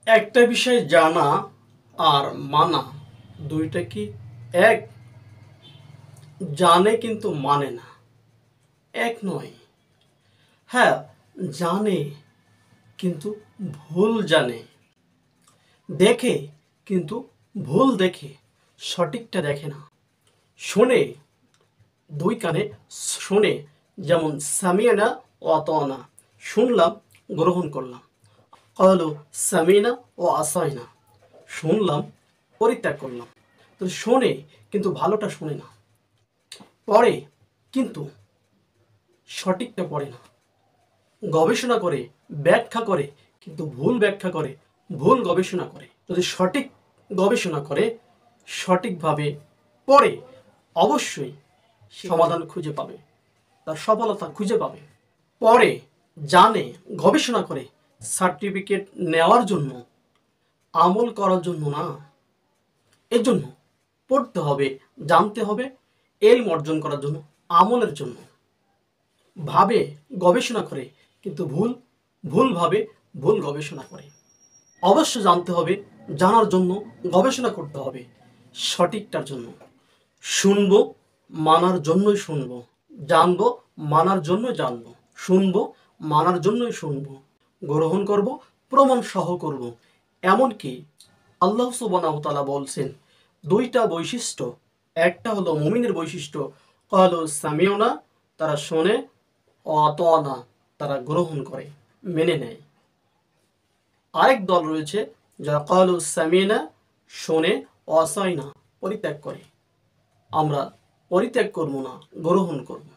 একটা বিষয় জানা আর মানা দুইটা কি এক? জানে কিন্তু মানে না, এক নয়। হ্যাঁ, জানে কিন্তু ভুল জানে, দেখে কিন্তু ভুল দেখে, সঠিকটা দেখে না। শোনে, দুই কানে শোনে, যেমন সামিয়ানা ও আতানা, শুনলাম গ্রহণ করলাম। ক্বালু সামিনা ও আসাইনা, শুনলাম পরিত্যাগ করলাম। তো শোনে কিন্তু ভালোটা শোনে না, পড়ে কিন্তু সঠিকটা পড়ে না, গবেষণা করে ব্যাখ্যা করে কিন্তু ভুল ব্যাখ্যা করে, ভুল গবেষণা করে। যদি সঠিক গবেষণা করে, সঠিকভাবে পড়ে, অবশ্যই সমাধান খুঁজে পাবে, তার সফলতা খুঁজে পাবে। পড়ে, জানে, গবেষণা করে সার্টিফিকেট নেওয়ার জন্য, আমল করার জন্য না। এর জন্য পড়তে হবে, জানতে হবে, এলম অর্জন করার জন্য, আমলের জন্য। ভাবে, গবেষণা করে কিন্তু ভুলভাবে ভুল গবেষণা করে। অবশ্য জানতে হবে, জানার জন্য গবেষণা করতে হবে সঠিকটার জন্য। শুনবো, মানার জন্যই শুনবো, জানবো, মানার জন্য জানবো, শুনবো, মানার জন্যই শুনবো, গ্রহণ করব, প্রমাণ সহ করব। এমনকি আল্লাহ সুবহানাহু ওয়া তাআলা বলছেন দুইটা বৈশিষ্ট্য, একটা হলো মুমিনের বৈশিষ্ট্য, ক্বালু সামিউনা, তারা শোনে, ও আতানা, তারা গ্রহণ করে, মেনে নেয়। আরেক দল রয়েছে যারা ক্বালু সামিনা, শোনে, ও আসাইনা, পরিত্যাগ করে। আমরা পরিত্যাগ করব না, গ্রহণ করব।